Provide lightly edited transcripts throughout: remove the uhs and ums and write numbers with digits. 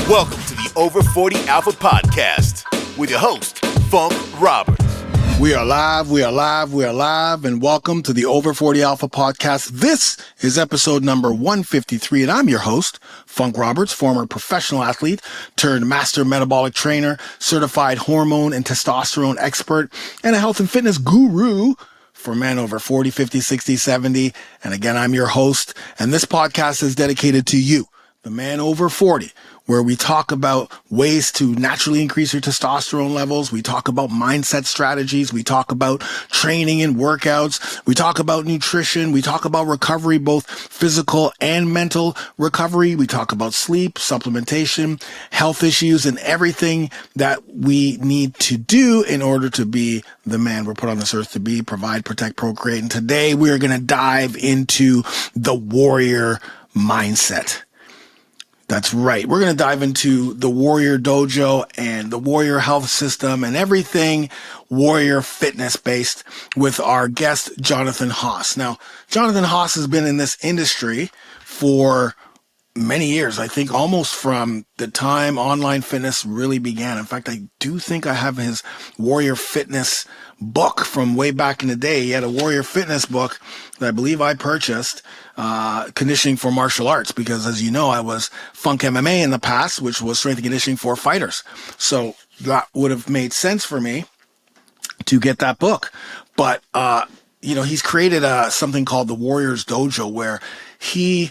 Welcome to the Over 40 Alpha Podcast with your host, Funk Roberts. We are live, and welcome to the Over 40 Alpha Podcast. This is episode number 153, and I'm your host, Funk Roberts, former professional athlete turned master metabolic trainer, certified hormone and testosterone expert, and a health and fitness guru for men over 40, 50, 60, 70. And again, I'm your host, and this podcast is dedicated to you, the man over 40, where we talk about ways to naturally increase your testosterone levels. We talk about mindset strategies. We talk about training and workouts. We talk about nutrition. We talk about recovery, both physical and mental recovery. We talk about sleep, supplementation, health issues, and everything that we need to do in order to be the man we're put on this earth to be, provide, protect, procreate. And today we are going to dive into the warrior mindset. That's right. We're going to dive into the Warrior Dojo and the Warrior Health System and everything Warrior Fitness based with our guest, Jonathan Haas. Now, Jonathan Haas has been in this industry for many years. I think almost from the time online fitness really began. In fact, I do think I have his Warrior Fitness book from way back in the day. He had a Warrior Fitness book that I believe I purchased, conditioning for martial arts, because as you know, I was Funk MMA in the past, which was strength and conditioning for fighters. So that would have made sense for me to get that book. But, he's created something called the Warriors Dojo, where he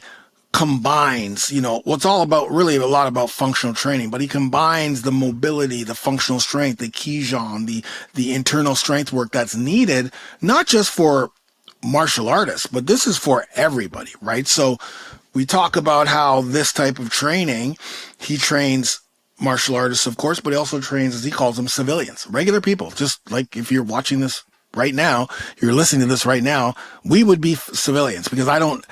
combines, what's all about, really a lot about functional training, but he combines the mobility, the functional strength, the Kijang, the internal strength work that's needed, not just for martial artists, but this is for everybody, right? So we talk about how this type of training, he trains martial artists, of course, but he also trains, as he calls them, civilians, regular people. Just like if you're watching this right now, you're listening to this right now, we would be civilians, because I don't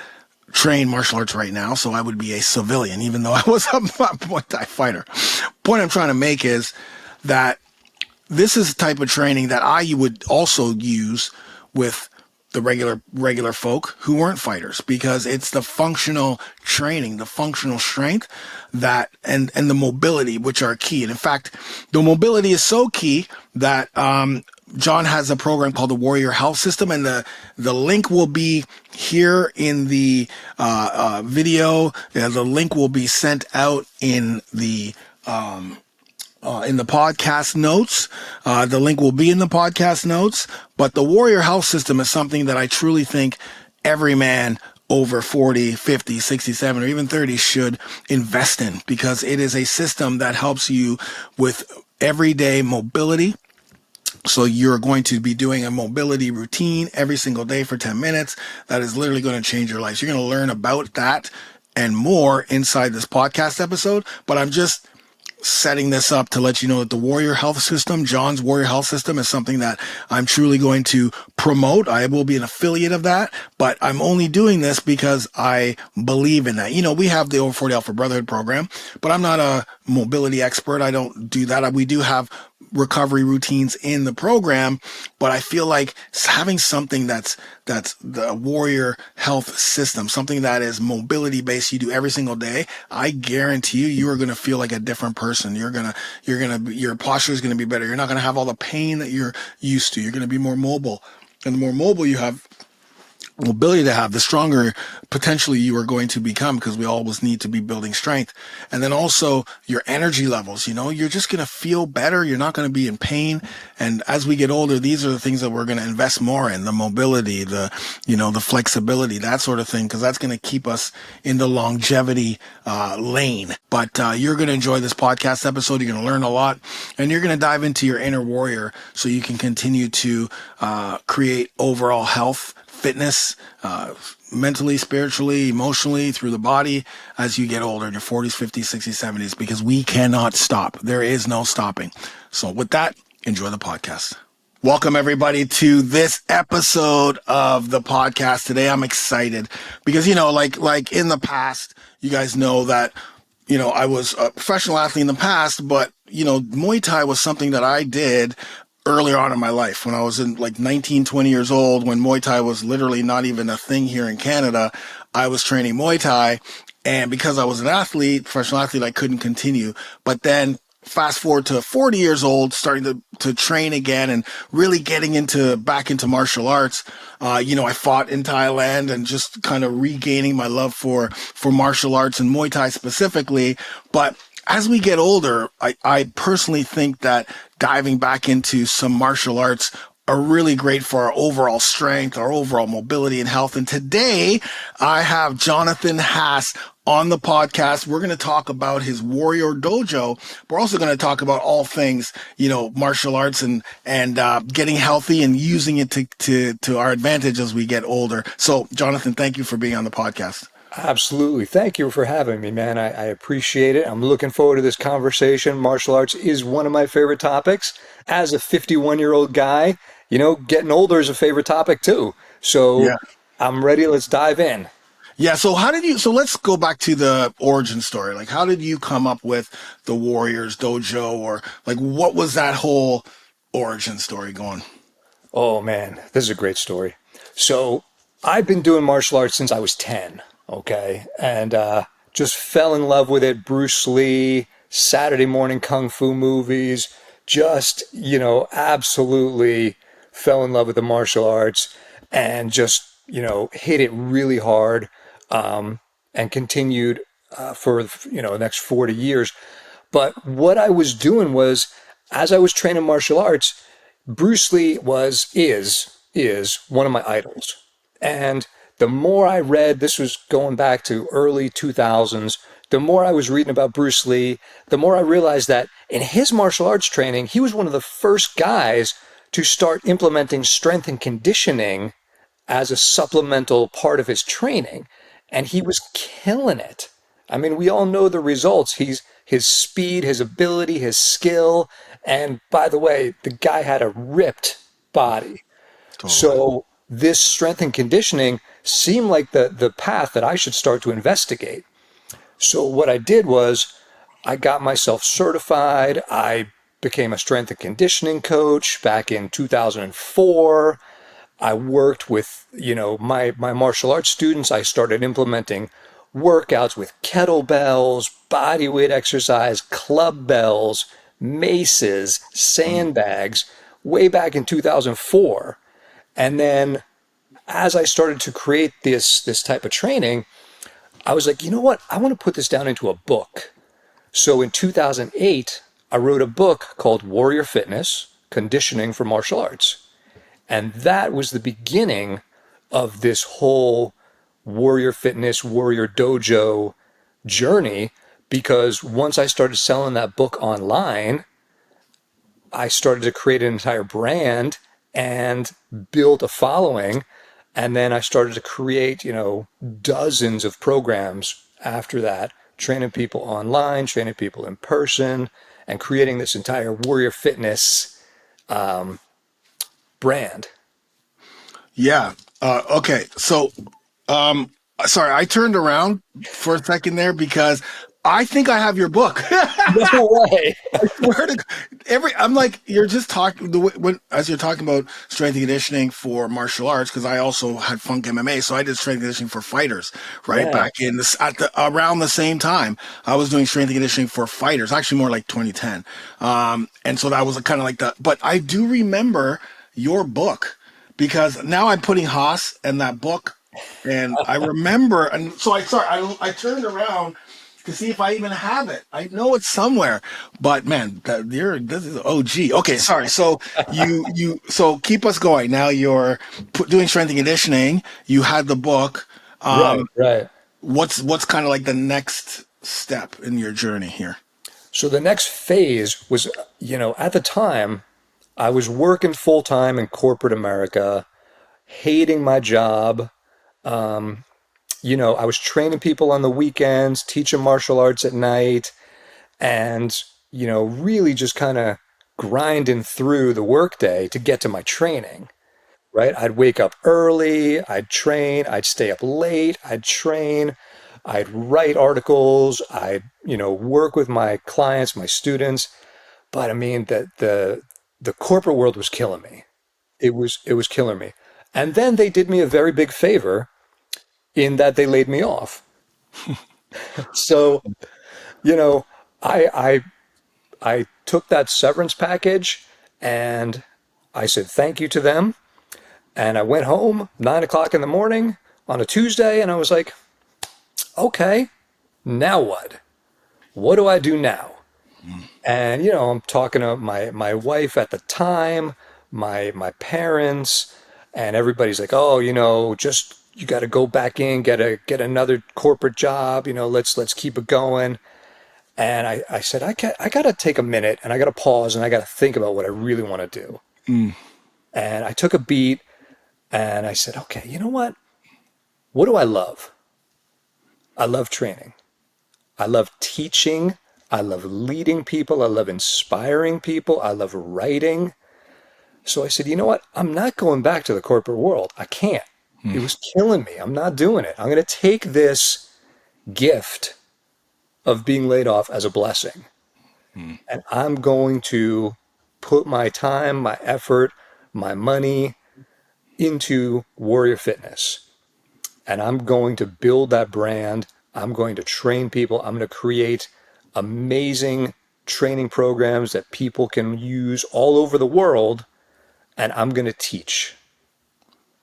train martial arts right now, so I would be a civilian, even though I was a Muay Thai fighter. Point I'm trying to make is that this is the type of training that I would also use with the regular folk who weren't fighters, because it's the functional training, the functional strength that and the mobility, which are key. And in fact, the mobility is so key that John has a program called the Warrior Health System, and the link will be here in the video. The link will be sent out in the podcast notes. The link will be in the podcast notes. But the Warrior Health System is something that I truly think every man over 40, 50, 67, or even 30 should invest in, because it is a system that helps you with everyday mobility. So you're going to be doing a mobility routine every single day for 10 minutes. That is literally going to change your life. So you're going to learn about that and more inside this podcast episode. But I'm just setting this up to let you know that the Warrior Health System, John's Warrior Health System, is something that I'm truly going to promote. I will be an affiliate of that, but I'm only doing this because I believe in that. We have the Over 40 Alpha Brotherhood program, but I'm not a mobility expert. I don't do that. We do have recovery routines in the program, but I feel like having something that's the Warrior Health System, something that is mobility based, you do every single day, I guarantee you are going to feel like a different person. Your posture is going to be better. You're not going to have all the pain that you're used to. You're going to be more mobile, and the more mobile you have, mobility to have, the stronger potentially you are going to become, because we always need to be building strength. And then also your energy levels, you're just going to feel better. You're not going to be in pain. And as we get older, these are the things that we're going to invest more in: the mobility, the flexibility, that sort of thing, because that's going to keep us in the longevity lane. But you're going to enjoy this podcast episode. You're going to learn a lot, and you're going to dive into your inner warrior so you can continue to create overall health, fitness, mentally, spiritually, emotionally, through the body as you get older in your 40s, 50s, 60s, 70s, because we cannot stop. There is no stopping. So with that, enjoy the podcast. Welcome everybody to this episode of the podcast. Today I'm excited because, like in the past, you guys know that, I was a professional athlete in the past, but, Muay Thai was something that I did earlier on in my life when I was in like 19, 20 years old, when Muay Thai was literally not even a thing here in Canada. I was training Muay Thai And because I was an athlete, professional athlete, I couldn't continue. But then fast forward to 40 years old, starting to train again and really getting back into martial arts. I fought in Thailand and just kind of regaining my love for martial arts and Muay Thai specifically. But as we get older, I personally think that diving back into some martial arts are really great for our overall strength, our overall mobility and health. And today I have Jonathan Haas on the podcast. We're going to talk about his Warrior Dojo. We're also going to talk about all things, martial arts and getting healthy and using it to our advantage as we get older. So, Jonathan, thank you for being on the podcast. Absolutely. Thank you for having me, man. I appreciate it. I'm looking forward to this conversation. Martial arts is one of my favorite topics. As a 51-year-old guy, getting older is a favorite topic too. So Yeah. I'm ready. Let's dive in. Yeah. So let's go back to the origin story. Like, how did you come up with the Warriors Dojo, or like, what was that whole origin story going? Oh man, this is a great story. So I've been doing martial arts since I was 10, okay? And just fell in love with it. Bruce Lee, Saturday morning kung fu movies, just, absolutely fell in love with the martial arts and just, hit it really hard and continued for, the next 40 years. But what I was doing was, as I was training martial arts, Bruce Lee is one of my idols. And the more I read, this was going back to early 2000s, the more I was reading about Bruce Lee, the more I realized that in his martial arts training, he was one of the first guys to start implementing strength and conditioning as a supplemental part of his training. And he was killing it. I mean, we all know the results. His speed, his ability, his skill. And by the way, the guy had a ripped body. Totally. So this strength and conditioning seemed like the path that I should start to investigate. So what I did was I got myself certified. I became a strength and conditioning coach back in 2004. I worked with, my martial arts students. I started implementing workouts with kettlebells, bodyweight exercise, club bells, maces, sandbags, way back in 2004. And then as I started to create this type of training, I was like, you know what? I want to put this down into a book. So in 2008, I wrote a book called Warrior Fitness, Conditioning for Martial Arts. And that was the beginning of this whole Warrior Fitness, Warrior Dojo journey, because once I started selling that book online, I started to create an entire brand and build a following. And then I started to create, dozens of programs after that, training people online, training people in person, and creating this entire Warrior Fitness brand. Yeah. Okay. So, sorry, I turned around for a second there because I think I have your book. No way. I swear to I'm like, you're just talking as you're talking about strength and conditioning for martial arts, because I also had Funk MMA, so I did strength and conditioning for fighters, right? Yeah. Back in this around the same time, I was doing strength and conditioning for fighters, actually more like 2010. And so that was kind of like but I do remember your book, because now I'm putting Haas in that book, and I remember, and so I turned around to see if I even have it. I know it's somewhere, but man, this is OG. Okay, sorry. So so keep us going. Now you're doing strength and conditioning. You had the book. Right. What's kind of like the next step in your journey here? So the next phase was, at the time, I was working full time in corporate America, hating my job. I was training people on the weekends, teaching martial arts at night, and, really just kind of grinding through the workday to get to my training, right? I'd wake up early, I'd train, I'd stay up late, I'd train, I'd write articles, I'd, work with my clients, my students. But I mean, the corporate world was killing me. It was killing me. And then they did me a very big favor in that they laid me off. So, you know, I I took that severance package and I said thank you to them. And I went home 9 o'clock in the morning on a Tuesday, and I was like, okay, now what? What do I do now? And I'm talking to my wife at the time, my parents, and everybody's like, oh, just you got to go back in, get another corporate job. Let's keep it going. And I said, I got to take a minute and I got to pause and I got to think about what I really want to do. Mm. And I took a beat and I said, okay, you know what? What do I love? I love training. I love teaching. I love leading people. I love inspiring people. I love writing. So I said, you know what? I'm not going back to the corporate world. I can't. It was killing me. I'm not doing it. I'm going to take this gift of being laid off as a blessing. And I'm going to put my time, my effort, my money into Warrior Fitness. And I'm going to build that brand. I'm going to train people. I'm going to create amazing training programs that people can use all over the world. And I'm going to teach.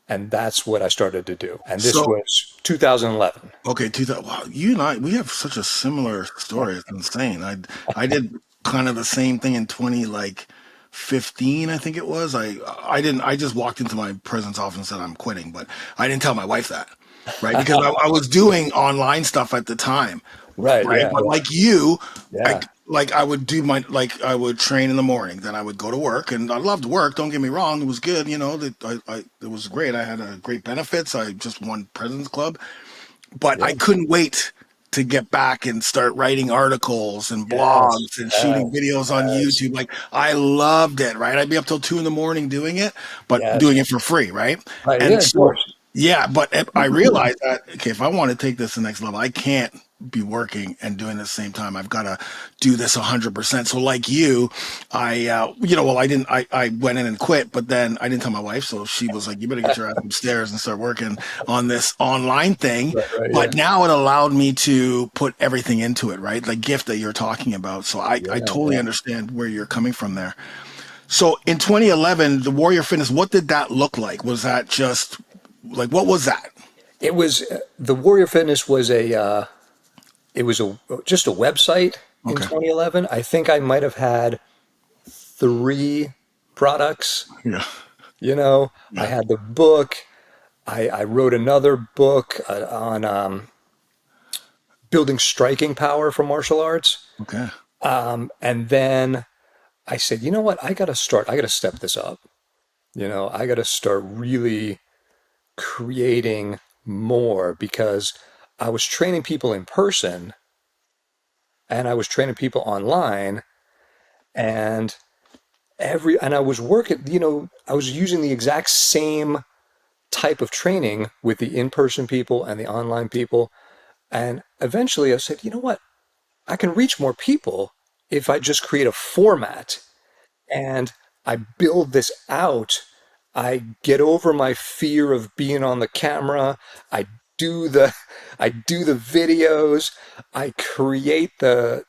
And that's what I started to do. And this So, was 2011. okay, 2000. Wow, you and I, we have such a similar story. It's insane. I did kind of the same thing in 20 like 15, I think it was. I didn't. I just walked into my president's office and said I'm quitting, but I didn't tell my wife that, right? Because I was doing online stuff at the time, Right. right? Yeah. But like you, I Yeah. like I would do my like I would train in the morning, then I would go to work, and I loved work. Don't get me wrong, it was good. That it was great. I had great benefits. I just won President's Club, but Yeah. I couldn't wait to get back and start writing articles and Yes. blogs and shooting Yes. videos on Yes. YouTube. Like I loved it, right? I'd be up till 2 in the morning doing it, but doing Yes. it for free, right? Right. And Yeah. Of so, course. yeah, but I realized that, okay, if I want to take this to the next level, I can't be working and doing it at the same time. I've got to do this 100%. So like you, well, I went in and quit, but then I didn't tell my wife. So she was like, you better get your ass upstairs and start working on this online thing. Right. Right. Yeah. But now it allowed me to put everything into it, right? Like gift that you're talking about. So I Yeah. totally Yeah. understand where you're coming from there. So in 2011, the Warrior Fitness, what did that look like? Was that just like, what was that? It was the Warrior Fitness was it was just a website in Okay. 2011. I think I might have had three products. Yeah. I Yeah. had the book. I wrote another book on building striking power for martial arts. Okay. And then I said, you know what? I got to start. I got to step this up. I got to start really creating more because I was training people in person and I was training people online and I was working, I was using the exact same type of training with the in-person people and the online people. And eventually I said, you know what? I can reach more people if I just create a format and I build this out. I get over my fear of being on the camera. I do the I do the videos. I create the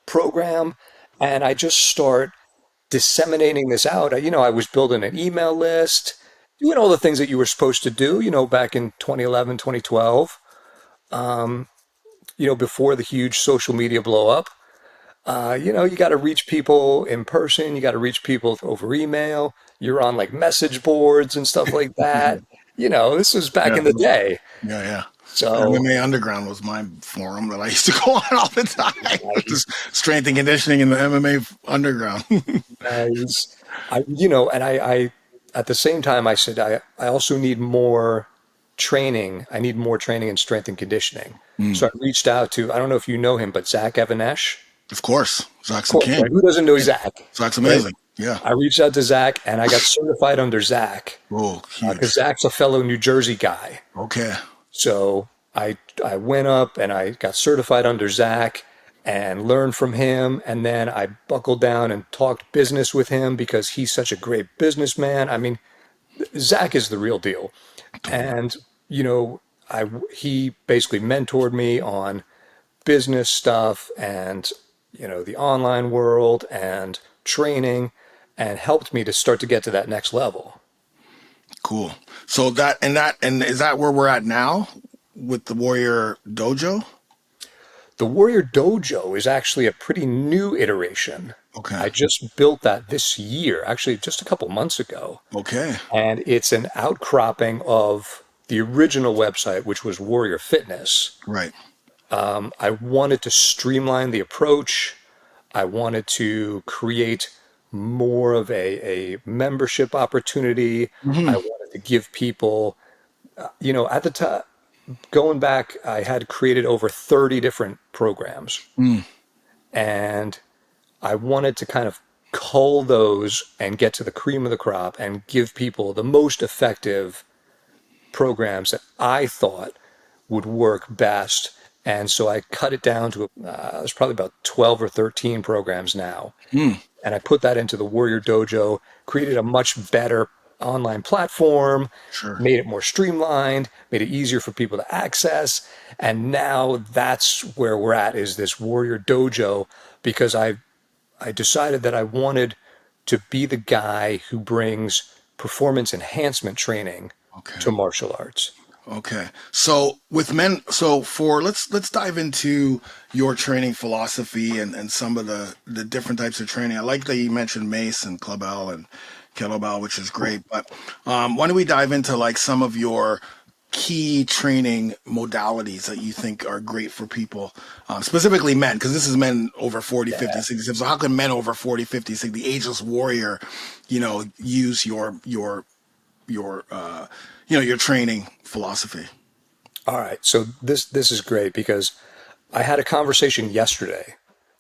program and I just start disseminating this out. I was building an email list, doing all the things that you were supposed to do, back in 2011, 2012, before the huge social media blow up. You got to reach people in person. You got to reach people over email. You're on like message boards and stuff like that. This was back Yeah. in the day. Yeah. Yeah. So, MMA Underground was my forum that I used to go on all the time. Just nice, strength and conditioning in the MMA Underground. nice. And I at the same time, I said, I also need more training. I need more training in strength and conditioning. Mm. So I reached out to, I don't know if you know him, but Zach Evanesh. Of course. Of Zach's the course, king. right? Who doesn't know Zach, Zach's right? amazing. Yeah. I reached out to Zach and I got certified under Zach Oh, because huge. Zach's a fellow New Jersey guy. Okay. So I went up and I got certified under Zach and learned from him. And then I buckled down and talked business with him because he's such a great businessman. I mean, Zach is the real deal. Totally. And, he basically mentored me on business stuff and, the online world and training, and helped me to start to get to that next level. Cool. So and is that where we're at now with the Warrior Dojo? The Warrior Dojo is actually a pretty new iteration. Okay. I just built that this year, actually just a couple months ago. Okay. And it's an outcropping of the original website, which was Warrior Fitness. Right. I wanted to streamline the approach. I wanted to create more of a membership opportunity. I wanted to give people, at the time, going back, I had created over 30 different programs. And I wanted to kind of cull those and get to the cream of the crop and give people the most effective programs that I thought would work best. And so I cut it down to, there's probably about 12 or 13 programs now. And I put that into the Warrior Dojo, created a much better online platform, Sure. made it more streamlined, made it easier for people to access. And now that's where we're at, is this Warrior Dojo, because I decided that I wanted to be the guy who brings performance enhancement training to martial arts. Okay. So with men, let's dive into your training philosophy and some of the different types of training. I like that you mentioned mace and clubbell and kettlebell, which is great. But why don't we dive into like some of your key training modalities that you think are great for people, specifically men, because this is men over 40, 50, 60. So how can men over 40, 50, 60, the ageless warrior, use your training philosophy? All right. So this is great, because I had a conversation yesterday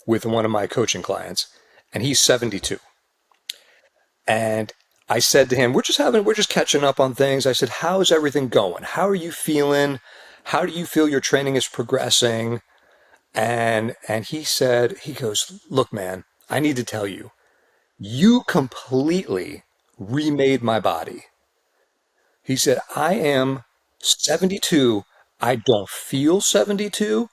with one of my coaching clients, and he's 72. And I said to him, we're just catching up on things. I said, how's everything going? How are you feeling? How do you feel your training is progressing? And he goes, look, man, I need to tell you, you completely remade my body. He said, I am 72. I don't feel 72,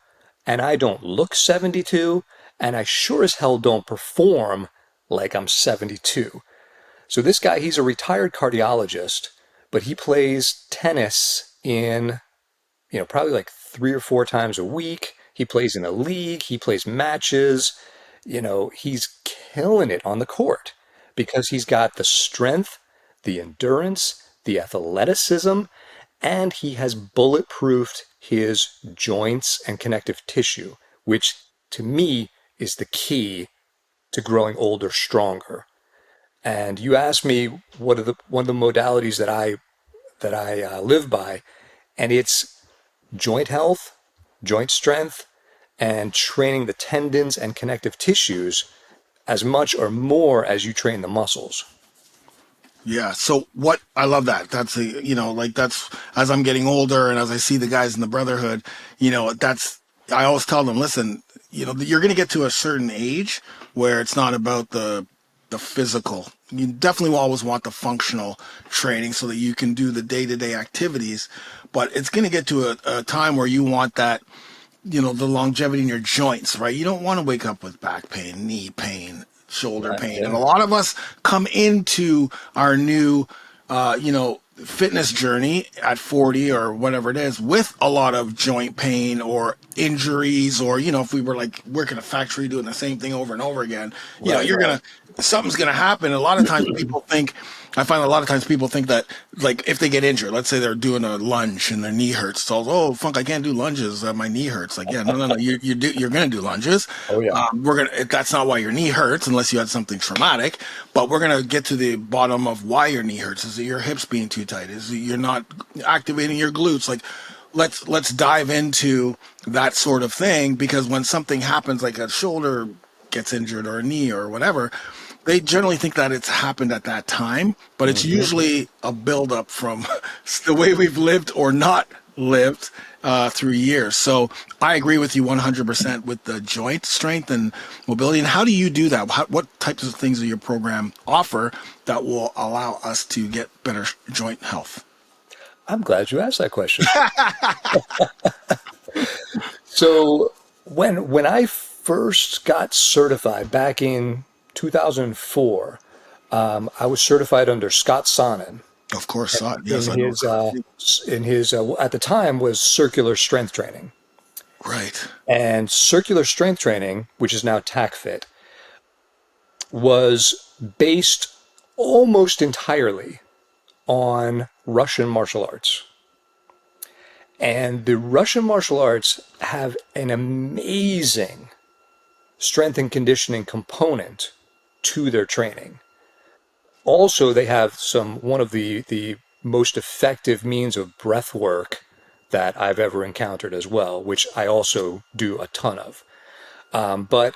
and I don't look 72, and I sure as hell don't perform like I'm 72. So this guy, he's a retired cardiologist, but he plays tennis in, probably like 3 or 4 times a week. He plays in a league. He plays matches. He's killing it on the court because he's got the strength, the endurance, the athleticism, and he has bulletproofed his joints and connective tissue, which to me is the key to growing older stronger. And you asked me one of the modalities that I live by, and it's joint health, joint strength, and training the tendons and connective tissues as much or more as you train the muscles. Yeah. So I love that. That's that's as I'm getting older and as I see the guys in the brotherhood, I always tell them, listen, you're going to get to a certain age where it's not about the physical. You definitely will always want the functional training so that you can do the day-to-day activities, but it's going to get to a time where you want that, the longevity in your joints, right? You don't want to wake up with back pain, knee pain, shoulder pain. And a lot of us come into our new, fitness journey at 40 or whatever it is with a lot of joint pain or injuries, or, if we were like working a factory doing the same thing over and over again, something's going to happen. A lot of times I find a lot of times people think that, like, if they get injured, let's say they're doing a lunge and their knee hurts, so, oh, Funk, I can't do lunges. My knee hurts. Like, yeah, no. You're going to do lunges. Oh, yeah. That's not why your knee hurts unless you had something traumatic, but we're going to get to the bottom of why your knee hurts. Is it your hips being too tight? Is it you're not activating your glutes? Like, let's dive into that sort of thing, because when something happens, like a shoulder gets injured or a knee or whatever, they generally think that it's happened at that time, but it's usually a buildup from the way we've lived or not lived through years. So I agree with you 100% with the joint strength and mobility. And how do you do that? What types of things do your program offer that will allow us to get better joint health? I'm glad you asked that question. So When I first got certified back in 2004, I was certified under Scott Sonnen Of course, yes, in I know. his at the time was circular strength training. Right. And circular strength training, which is now TACFIT, was based almost entirely on Russian martial arts. And the Russian martial arts have an amazing strength and conditioning component to their training. Also, they have one of the most effective means of breath work that I've ever encountered as well, which I also do a ton of. But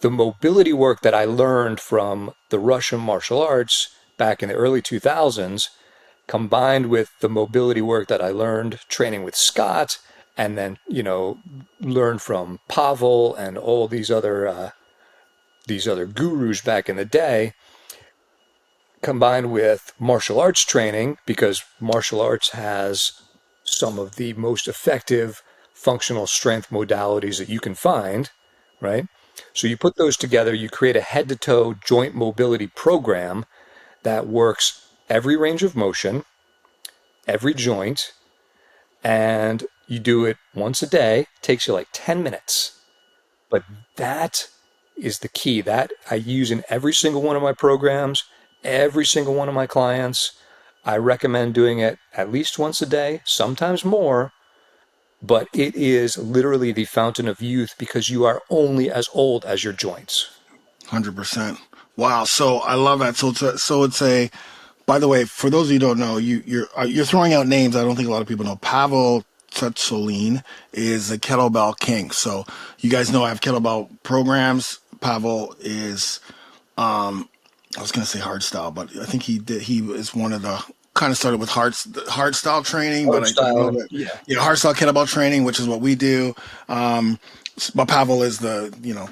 the mobility work that I learned from the Russian martial arts back in the early 2000s, combined with the mobility work that I learned training with Scott, and then, learned from Pavel and all these other gurus back in the day, combined with martial arts training, because martial arts has some of the most effective functional strength modalities that you can find, right? So you put those together, you create a head to toe joint mobility program that works every range of motion, every joint, and you do it once a day. It takes you like 10 minutes. But that is the key that I use in every single one of my programs, every single one of my clients. I recommend doing it at least once a day, sometimes more, but it is literally the fountain of youth because you are only as old as your joints. 100%. Wow. So I love that. So it's a, by the way, for those of you who don't know, you're throwing out names I don't think a lot of people know. Pavel Tsetsolin is a kettlebell king. So you guys know I have kettlebell programs. Pavel is, I was going to say hard style, but I think he is one of the, kind of started with hard style training, but Art I know style, that, yeah. hard style kettlebell training, which is what we do. But Pavel is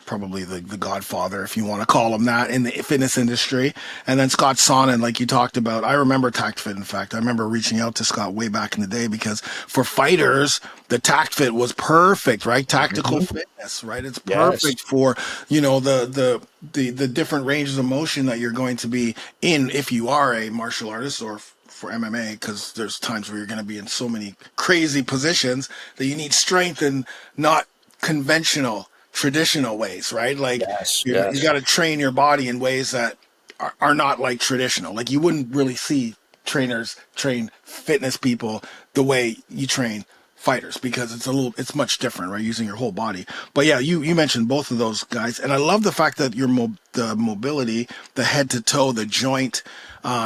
probably the godfather, if you want to call him that, in the fitness industry. And then Scott Sonnen, like you talked about, I remember TactFit. In fact, I remember reaching out to Scott way back in the day because for fighters, the TactFit was perfect, right? Tactical fitness, right? It's Yes. perfect for, the different ranges of motion that you're going to be in if you are a martial artist or for MMA, because there's times where you're going to be in so many crazy positions that you need strength and not conventional, traditional ways, right? Like Yes. you Yes. got to train your body in ways that are not like traditional. Like you wouldn't really see trainers train fitness people the way you train fighters because it's much different, right? Using your whole body. But yeah, you mentioned both of those guys, and I love the fact that the mobility, the head to toe, the joint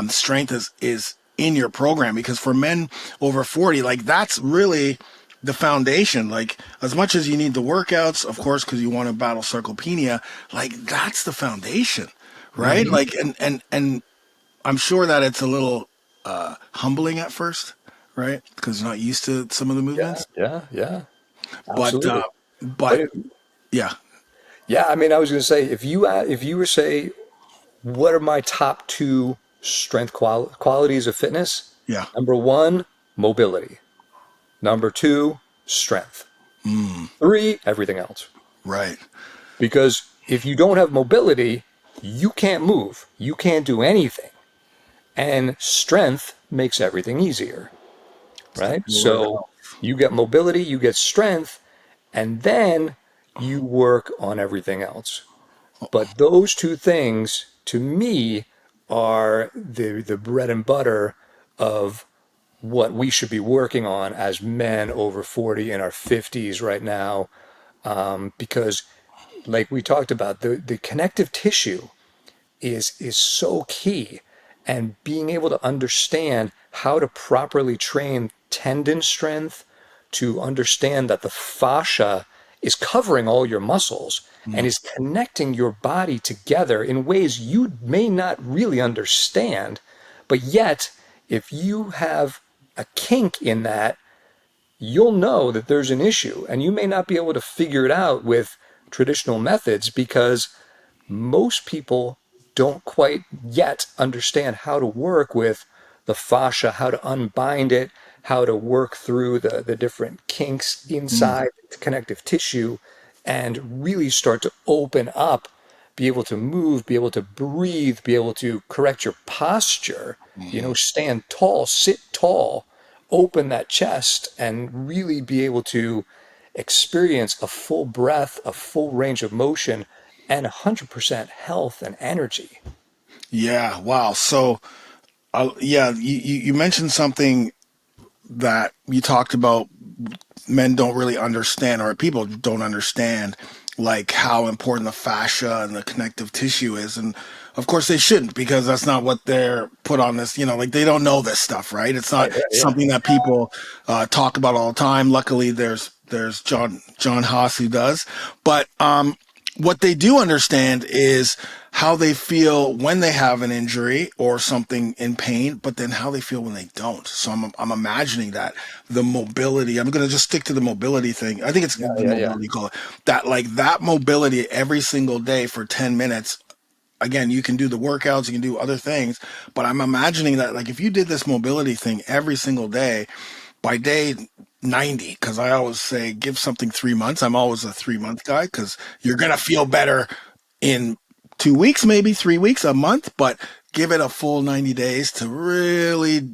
strength is in your program, because for men over 40, like that's really the foundation. Like as much as you need the workouts, of course, because you want to battle sarcopenia, like that's the foundation, right? Hmm. Like and I'm sure that it's a little humbling at first, right? Because you're not used to some of the Yeah. movements. Yeah. Yeah. But Absolutely. But but yeah, yeah, I mean, I was going to say if you were say what are my top two strength qualities of fitness? yeah, Number one, mobility. Number two, strength. Three, everything else. right. Because if you don't have mobility, you can't move. You can't do anything. And strength makes everything easier, It's the right? doorway to So hell. you get mobility, you get strength, and then you work on everything else. But those two things, to me, are the bread and butter of what we should be working on as men over 40 in our 50s right now. Because, like we talked about, the connective tissue is so key. And being able to understand how to properly train tendon strength, to understand that the fascia is covering all your muscles and Mm, is connecting your body together in ways you may not really understand. But yet, if you have a kink in that, you'll know that there's an issue and you may not be able to figure it out with traditional methods because most people don't quite yet understand how to work with the fascia, how to unbind it, how to work through the different kinks mm, inside the connective tissue. and really start to open up, be able to move, be able to breathe, be able to correct your posture, stand tall, sit tall, open that chest, and really be able to experience a full breath, a full range of motion, and 100% health and energy. Yeah. Wow. So, yeah, you mentioned something that you talked about men don't really understand, or people don't understand, like how important the fascia and the connective tissue is. And of course they shouldn't, because that's not what they're put on this, like they don't know this stuff, right? It's not Right, right, yeah. something that people talk about all the time. Luckily there's John Haas who does. But what they do understand is how they feel when they have an injury or something in pain, but then how they feel when they don't. So I'm imagining that the mobility, I'm going to just stick to the mobility thing. I think it's Yeah, the yeah, yeah. mobility you call it, that mobility every single day for 10 minutes. Again, you can do the workouts, you can do other things, but I'm imagining that, like, if you did this mobility thing every single day, by day 90, because I always say give something 3 months. I'm always a 3 month guy, because you're going to feel better in 2 weeks, maybe 3 weeks, a month, but give it a full 90 days to really,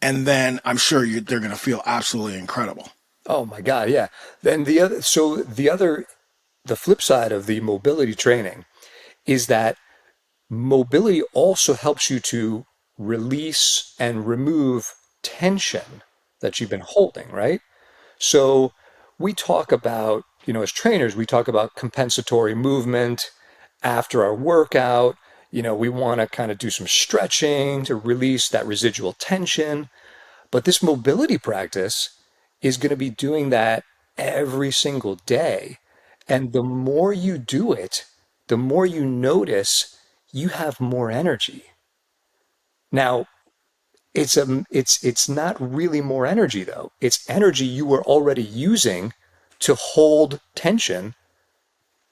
and then I'm sure they're going to feel absolutely incredible. Oh my God, yeah. Then the flip side of the mobility training is that mobility also helps you to release and remove tension that you've been holding, right? So we talk about, as trainers, we talk about compensatory movement after our workout. We want to kind of do some stretching to release that residual tension. But this mobility practice is going to be doing that every single day. And the more you do it, the more you notice you have more energy. Now, it's not really more energy though. It's energy you were already using to hold tension,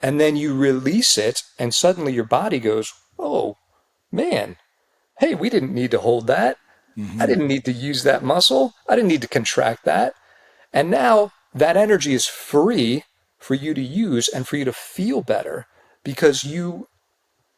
and then you release it and suddenly your body goes, "Oh, man. Hey, we didn't need to hold that. I Hmm. didn't need to use that muscle. I didn't need to contract that." And now that energy is free for you to use and for you to feel better, because you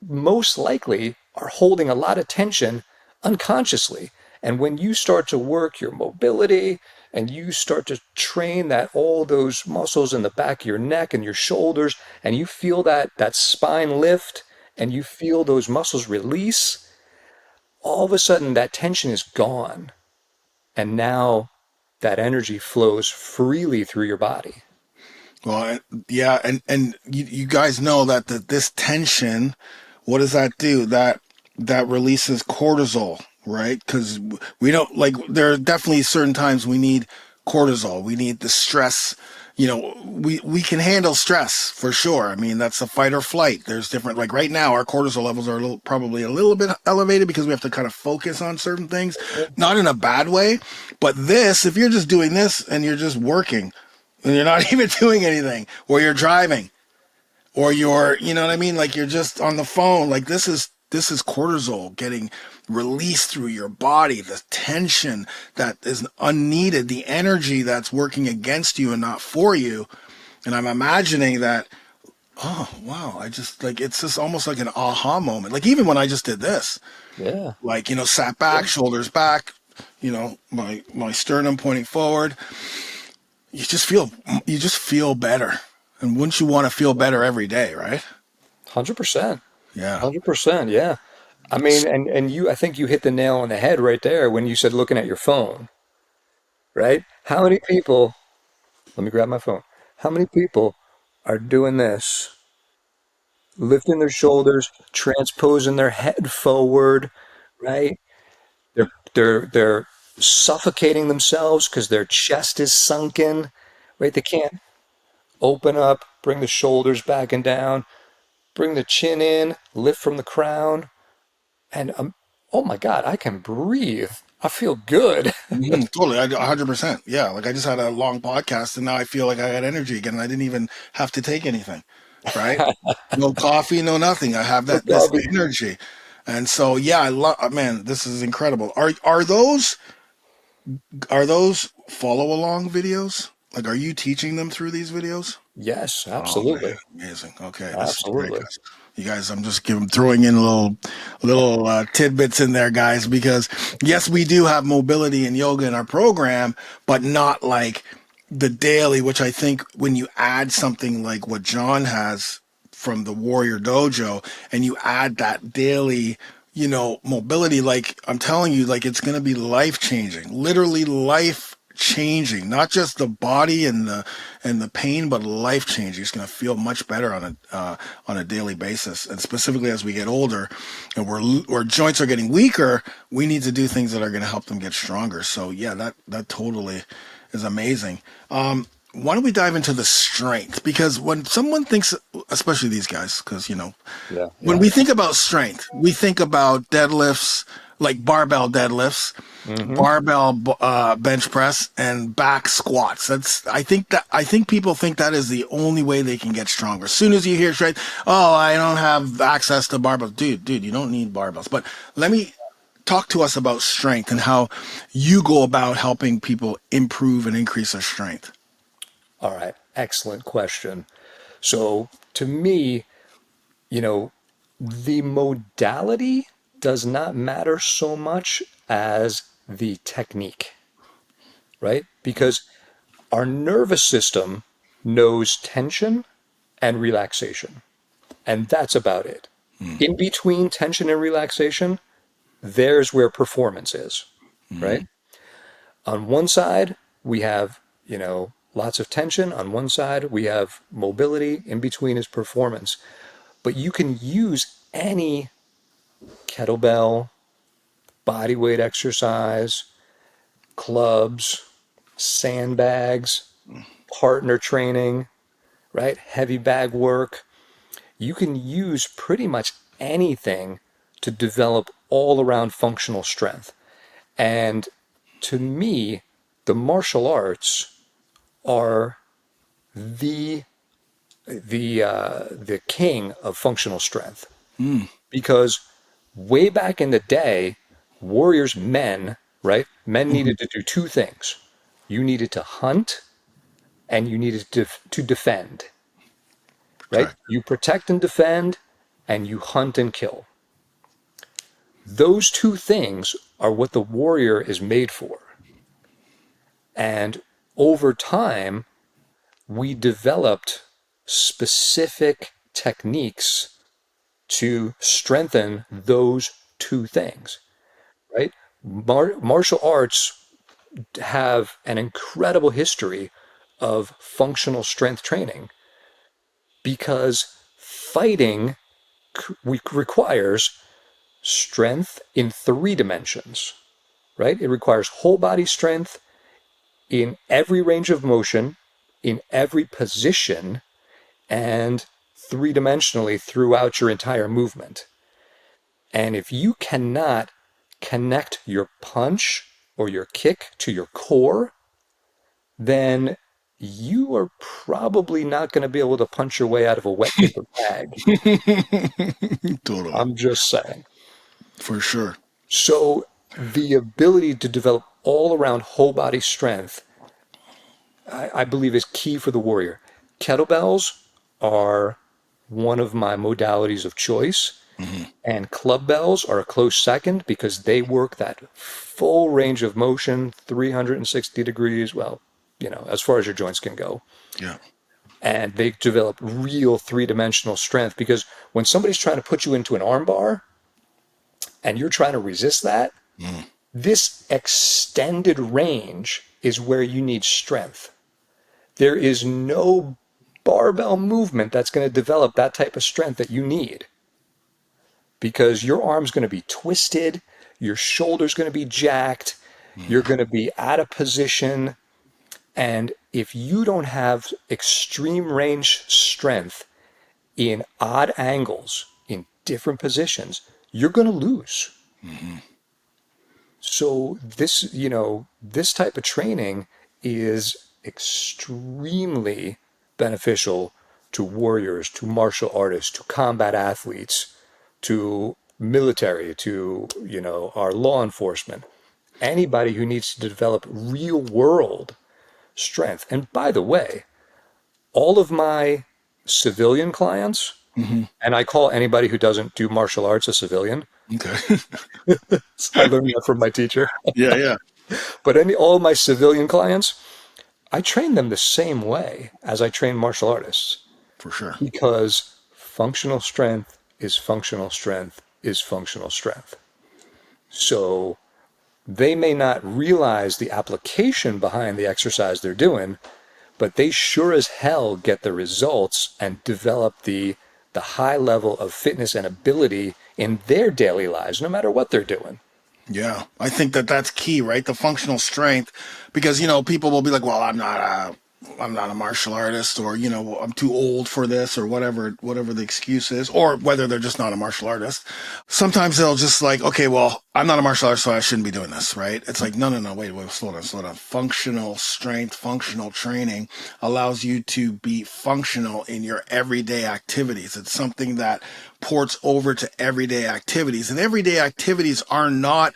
most likely are holding a lot of tension unconsciously. And when you start to work your mobility and you start to train that all those muscles in the back of your neck and your shoulders, and you feel that spine lift and you feel those muscles release, all of a sudden that tension is gone. And now that energy flows freely through your body. Well, yeah, and you guys know that this tension, what does that do? That releases cortisol, right? Because we don't, like, there are definitely certain times we need cortisol. We need the stress. We can handle stress for sure. I mean, that's a fight or flight. There's different, like right now, our cortisol levels are probably a little bit elevated because we have to kind of focus on certain things, not in a bad way. But this, if you're just doing this and you're just working, and you're not even doing anything, or you're driving, or you're, you know what I mean? Like, you're just on the phone. Like, this is cortisol getting released through your body, the tension that is unneeded, the energy that's working against you and not for you. And I'm imagining that, oh, wow, I just, like, it's just almost like an aha moment. Like, even when I just did this, Yeah. like, sat back, shoulders back, my sternum pointing forward, you just feel better. And wouldn't you want to feel better every day, right? 100%. Yeah. 100%. Yeah. I mean, and I think you hit the nail on the head right there when you said looking at your phone, right? How many people, let me grab my phone. How many people are doing this, lifting their shoulders, transposing their head forward, right? They're suffocating themselves because their chest is sunken, right? They can't open up, bring the shoulders back and down, bring the chin in, lift from the crown, and oh my God, I can breathe. I feel good. Totally. 100%. Yeah. Like, I just had a long podcast and now I feel like I got energy again. And I didn't even have to take anything, right? No coffee, no nothing. I have No this coffee. energy. And so, yeah, I love, man, this is incredible. Are those follow along videos? Like, are you teaching them through these videos? Yes, Oh man, absolutely. amazing. Okay, this is great, Absolutely. guys. You guys, I'm just throwing in little tidbits in there, guys, because yes, we do have mobility and yoga in our program, but not like the daily. Which I think when you add something like what John has from the Warrior Dojo, and you add that daily, mobility, like I'm telling you, like it's going to be life changing, literally life changing, not just the body and the pain, but life changing. It's going to feel much better on a daily basis, and specifically as we get older, and our joints are getting weaker. We need to do things that are going to help them get stronger. So yeah, that totally is amazing. Why don't we dive into the strength? Because when someone thinks, especially these guys, because Yeah, when yeah. we think about strength, we think about deadlifts, like barbell deadlifts, Hmm. barbell bench press, and back squats. I think people think that is the only way they can get stronger. As soon as you hear strength, oh, I don't have access to barbells. Dude, you don't need barbells. But let me talk to us about strength and how you go about helping people improve and increase their strength. All right. Excellent question. So to me, you know, the modality does not matter so much as the technique, right? Because our nervous system knows tension and relaxation, and that's about it. Mm, In between tension and relaxation, there's where performance is, right? mm, On one side, we have, lots of tension. On one side, we have mobility. In between is performance. But you can use any kettlebell, bodyweight exercise, clubs, sandbags, partner training, right? Heavy bag work. You can use pretty much anything to develop all around functional strength. And to me, the martial arts are the the king of functional strength, mm, because way back in the day, warriors, men, right? Men mhm. needed to do two things. You needed to hunt and you needed to defend, right? Correct. You protect and defend and you hunt and kill. Those two things are what the warrior is made for. And over time, we developed specific techniques to strengthen those two things, right? Martial arts have an incredible history of functional strength training because fighting requires strength in three dimensions, right? It requires whole body strength in every range of motion, in every position, and three dimensionally throughout your entire movement. And if you cannot connect your punch or your kick to your core, then you are probably not going to be able to punch your way out of a wet paper bag. Totally, I'm just saying. for sure. So, the ability to develop all around whole body strength, I believe, is key for the warrior. Kettlebells are one of my modalities of choice. Hmm. And club bells are a close second because they work that full range of motion, 360 degrees, well, as far as your joints can go. Yeah. And they develop real three-dimensional strength because when somebody's trying to put you into an arm bar and you're trying to resist that, Mm, this extended range is where you need strength. There is no barbell movement that's going to develop that type of strength that you need, because your arm's going to be twisted, your shoulder's going to be jacked, you're mm, going to be out of position. And if you don't have extreme range strength in odd angles, in different positions, you're going to lose. mhm. So this type of training is extremely beneficial to warriors, to martial artists, to combat athletes, to military, to, our law enforcement, anybody who needs to develop real world strength. And by the way, all of my civilian clients, and I call anybody who doesn't do martial arts a civilian. Okay. I learned that from my teacher. Yeah, yeah, But all my civilian clients, I train them the same way as I train martial artists for sure. because functional strength is functional strength is functional strength. So they may not realize the application behind the exercise they're doing, but they sure as hell get the results and develop the high level of fitness and ability in their daily lives, no matter what they're doing. Yeah, I think that that's key, right? The functional strength, because people will be like, "Well, I'm not a martial artist," or "I'm too old for this," or whatever the excuse is, or whether they're just not a martial artist. Sometimes they'll just like, "Okay, well, I'm not a martial artist, so I shouldn't be doing this," right? It's like, no, wait, slow down. Functional strength, functional training allows you to be functional in your everyday activities. It's something that ports over to everyday activities, and everyday activities are not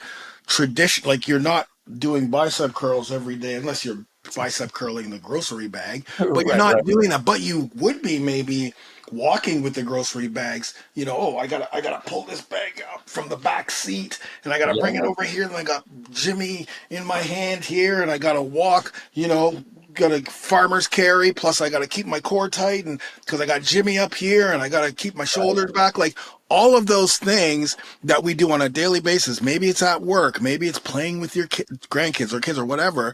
tradition. Like, you're not doing bicep curls every day unless you're bicep curling the grocery bag, but you're Right, not right. doing that. But you would be maybe walking with the grocery bags. Oh, I gotta pull this bag up from the back seat, and I gotta bring it Yeah. over here, and I got Jimmy in my hand here, and I gotta walk. Got a farmer's carry, plus I got to keep my core tight, and because I got Jimmy up here, and I got to keep my shoulders back. Like, all of those things that we do on a daily basis. Maybe it's at work, maybe it's playing with your grandkids or kids or whatever.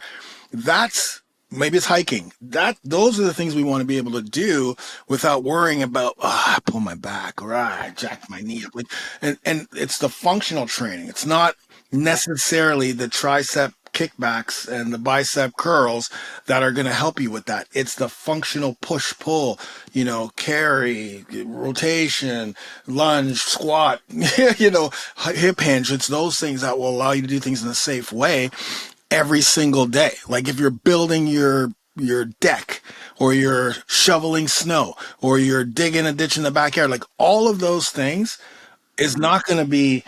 Maybe it's hiking. Those are the things we want to be able to do without worrying about, I pull my back, or I jacked my knee up. Like, and it's the functional training. It's not necessarily the tricep kickbacks and the bicep curls that are going to help you with that. It's the functional push pull, carry, rotation, lunge, squat, hip hinge. It's those things that will allow you to do things in a safe way every single day. Like, if you're building your deck, or you're shoveling snow, or you're digging a ditch in the backyard, like, all of those things is not going to be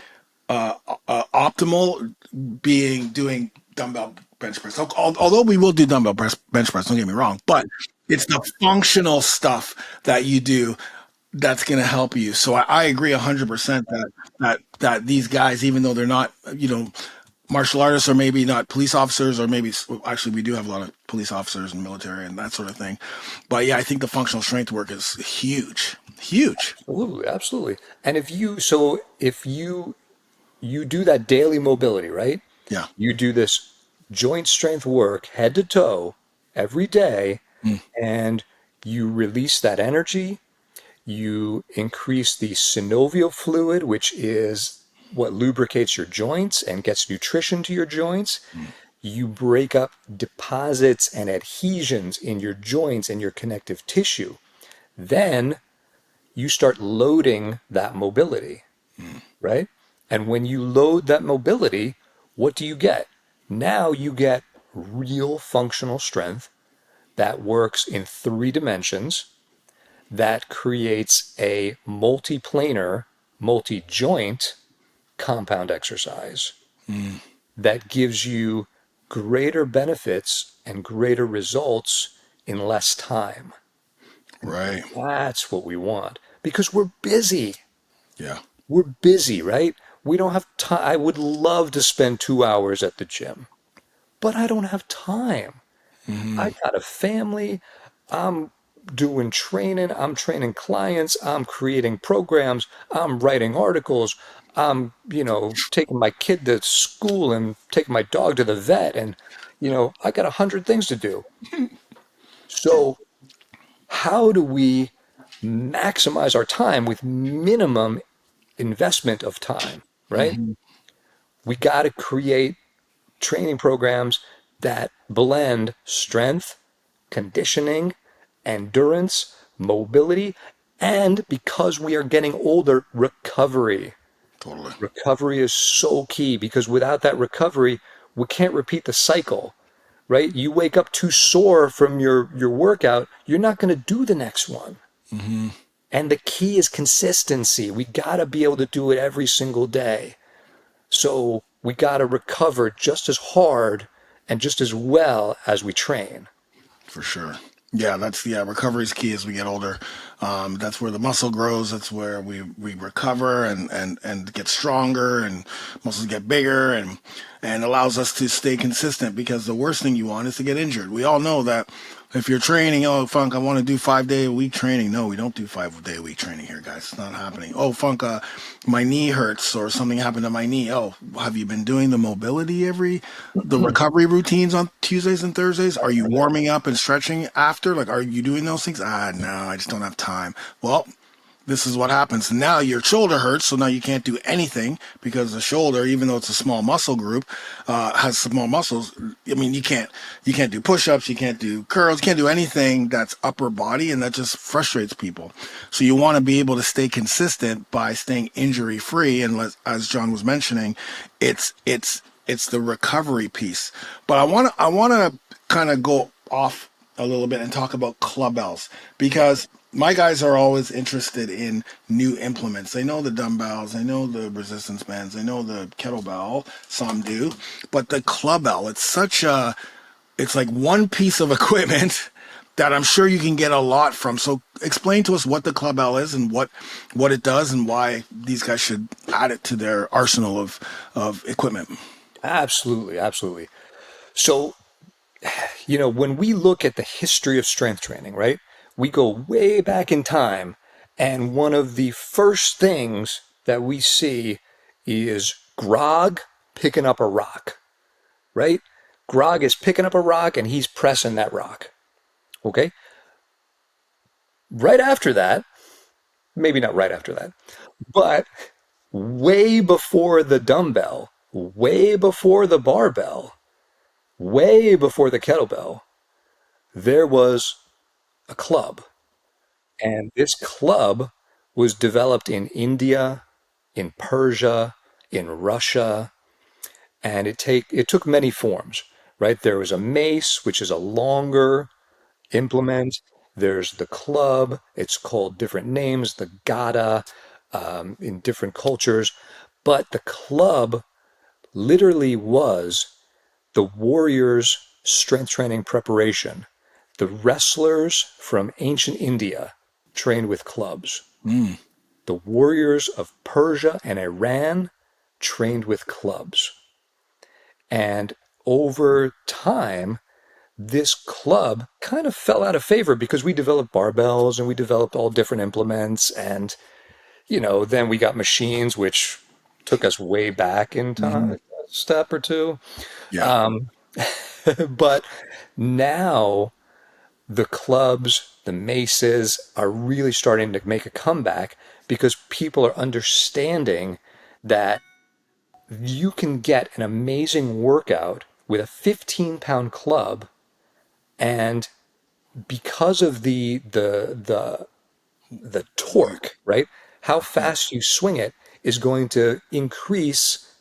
optimal doing dumbbell bench press. Although we will do dumbbell bench press, don't get me wrong, but it's the functional stuff that you do that's going to help you. So I agree 100% that these guys, even though they're not, martial artists, or maybe not police officers, or maybe actually we do have a lot of police officers and military and that sort of thing. But yeah, I think the functional strength work is huge, huge. Absolutely, absolutely. And if you do that daily mobility, right? Yeah. You do this joint strength work head to toe every day, Mm. and you release that energy. You increase the synovial fluid, which is what lubricates your joints and gets nutrition to your joints. You break up deposits and adhesions in your joints and your connective tissue. Then you start loading that mobility, right? And when you load that mobility, what do you get? Now you get real functional strength that works in 3 dimensions, that creates a multiplanar, multi-joint compound exercise that gives you greater benefits and greater results in less time. Right. That's what we want because we're busy. Yeah. We're busy, right? We don't have time. I would love to spend 2 hours at the gym, but I don't have time. I got a family. I'm doing training. I'm training clients. I'm creating programs. I'm writing articles. I'm, taking my kid to school and taking my dog to the vet. And, I got 100 things to do. So how do we maximize our time with minimum investment of time, right? Hmm. We got to create training programs that blend strength, conditioning, endurance, mobility, and because we are getting older, recovery. Totally. Recovery is so key because without that recovery, we can't repeat the cycle, right? You wake up too sore from your workout, you're not going to do the next one. Hmm. And the key is consistency. We got to be able to do it every single day. So we got to recover just as hard and just as well as we train. For sure. Yeah, recovery is key as we get older. That's where the muscle grows. That's where we recover and get stronger, and muscles get bigger, and allows us to stay consistent, because the worst thing you want is to get injured. We all know that if you're training, oh, Funk, I want to do 5 day a week training. No, we don't do 5 day a week training here, guys. It's not happening. Oh, Funk, my knee hurts or something happened to my knee. Oh, have you been doing the mobility the recovery routines on Tuesdays and Thursdays? Are you warming up and stretching after? Like, are you doing those things? No, I just don't have time. Well, this is what happens. Now your shoulder hurts, so now you can't do anything, because the shoulder, even though it's a small muscle group, has small muscles. I mean, you can't do push-ups, you can't do curls, you can't do anything that's upper body, and that just frustrates people. So you want to be able to stay consistent by staying injury-free, and as John was mentioning, it's the recovery piece. But I want to kind of go off a little bit and talk about clubbells, because my guys are always interested in new implements. They know the dumbbells, they know the resistance bands, they know the kettlebell, some do, but the clubbell, it's like one piece of equipment that I'm sure you can get a lot from. So explain to us what the clubbell is and what it does, and why these guys should add it to their arsenal of equipment. Absolutely, absolutely. So, when we look at the history of strength training, right, we go way back in time, and one of the first things that we see is Grog picking up a rock, right? Grog is picking up a rock and he's pressing that rock. Okay? Right after that, maybe not right after that, but way before the dumbbell, way before the barbell, way before the kettlebell, there was a club. And this club was developed in India, in Persia, in Russia, and it took many forms, right? There was a mace, which is a longer implement. There's the club. It's called different names, the gada, in different cultures. But the club literally was the warriors' strength training preparation. The wrestlers from ancient India trained with clubs. The warriors of Persia and Iran trained with clubs. And over time, this club kind of fell out of favor because we developed barbells and we developed all different implements. And, then we got machines, which took us way back in time, Mhm. a step or two. Yeah. Um, but now the clubs, the maces are really starting to make a comeback because people are understanding that you can get an amazing workout with a 15-pound club, and because of the torque, right? How fast you swing it is going to increase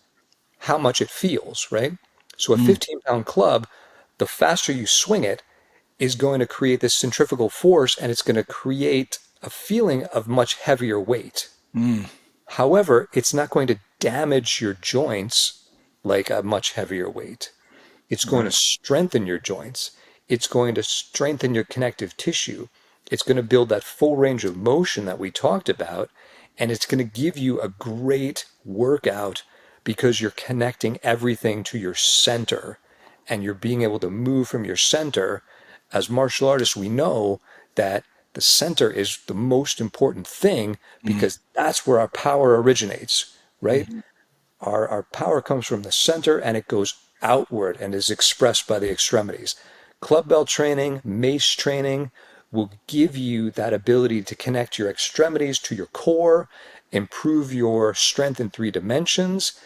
how much it feels, right? So a Mm, 15-pound club, the faster you swing it, is going to create this centrifugal force, and it's going to create a feeling of much heavier weight. mm, However, it's not going to damage your joints like a much heavier weight. It's going to right. strengthen your joints. It's going to strengthen your connective tissue. It's going to build that full range of motion that we talked about. And it's going to give you a great workout because you're connecting everything to your center and you're being able to move from your center. As martial artists, we know that the center is the most important thing Mm, because that's where our power originates, right? mm, Our power comes from the center and it goes outward and is expressed by the extremities. Club bell training, mace training will give you that ability to connect your extremities to your core, improve your strength in 3 dimensions,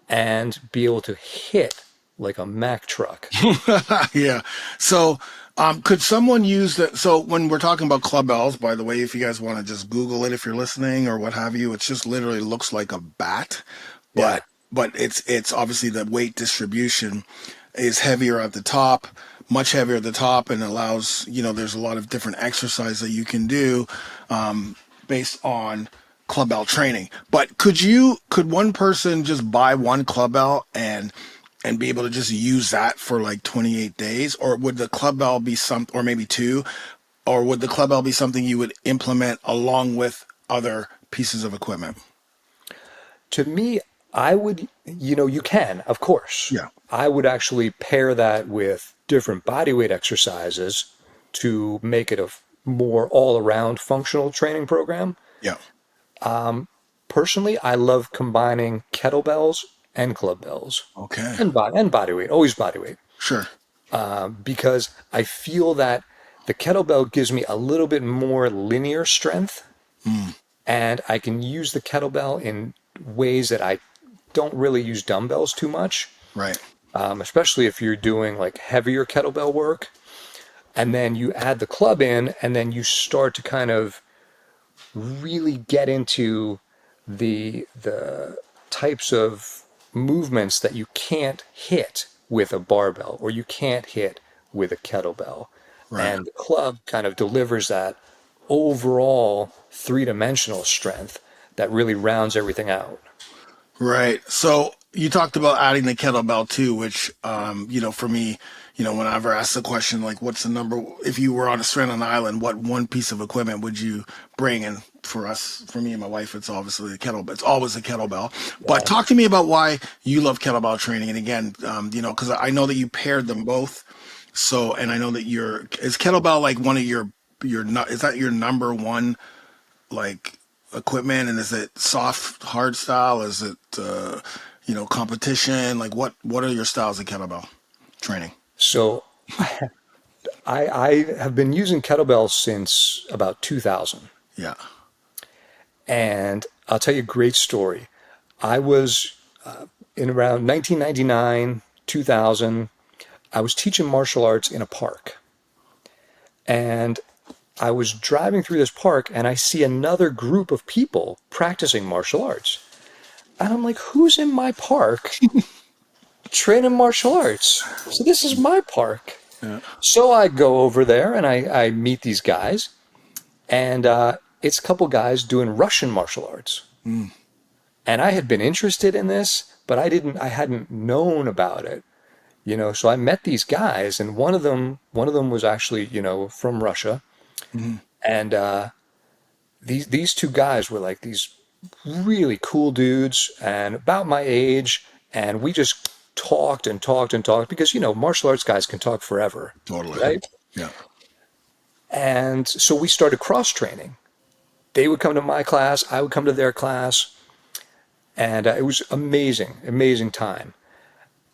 and be able to hit like a Mack truck. yeah. So, could someone use that? So, when we're talking about clubbells, by the way, if you guys want to just Google it, if you're listening or what have you, it's just literally looks like a bat, Yeah. but it's obviously the weight distribution is heavier at the top, much heavier at the top, and allows, there's a lot of different exercise that you can do, based on clubbell training. But could one person just buy one clubbell and be able to just use that for like 28 days, or would the clubbell be or maybe two, or would the clubbell be something you would implement along with other pieces of equipment? To me, I would, you can, of course. Yeah. I would actually pair that with different bodyweight exercises to make it a more all-around functional training program. Yeah. Personally, I love combining kettlebells and club bells Okay. and body weight, always body weight, Sure. because I feel that the kettlebell gives me a little bit more linear strength, and I can use the kettlebell in ways that I don't really use dumbbells too much, Right. especially if you're doing like heavier kettlebell work. And then you add the club in, and then you start to kind of really get into the types of movements that you can't hit with a barbell or you can't hit with a kettlebell. Right. And the club kind of delivers that overall three-dimensional strength that really rounds everything out. Right. So you talked about adding the kettlebell too, which, for me, whenever I ask the question, like, what's the number, if you were on a strand on an island, what one piece of equipment would you bring? And for me and my wife, it's obviously the kettlebell. It's always a kettlebell. But talk to me about why you love kettlebell training. And again, because I know that you paired them both. So, and I know that is kettlebell like one of is that your number one, like, equipment? And is it soft, hard style? Is it, competition? Like, what are your styles of kettlebell training? So I have been using kettlebells since about 2000. Yeah. And I'll tell you a great story. I was in around 1999, 2000, I was teaching martial arts in a park. And I was driving through this park and I see another group of people practicing martial arts. And I'm like, who's in my park training martial arts? So this is my park. Yeah. So I go over there and I meet these guys. And it's a couple guys doing Russian martial arts. And I had been interested in this, but I hadn't known about it. So I met these guys, and one of them was actually, from Russia. And these two guys were like these really cool dudes and about my age, and we just talked and talked and talked because, martial arts guys can talk forever. Totally. Right? Yeah. And so we started cross training. They would come to my class, I would come to their class, and it was amazing time.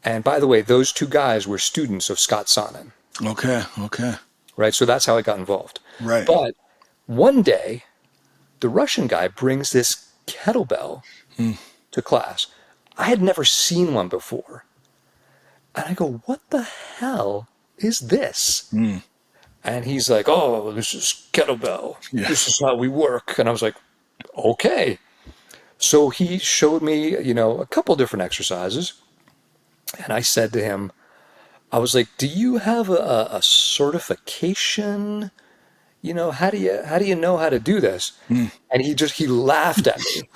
And by the way, those two guys were students of Scott Sonnen. Okay. Right? So that's how I got involved. Right. But one day, the Russian guy brings this kettlebell to class. I had never seen one before. And I go, what the hell is this? And he's like, oh, this is kettlebell. Yeah. This is how we work. And I was like, okay. So he showed me, a couple different exercises. And I said to him, I was like, do you have a certification? How do you know how to do this? And he laughed at me.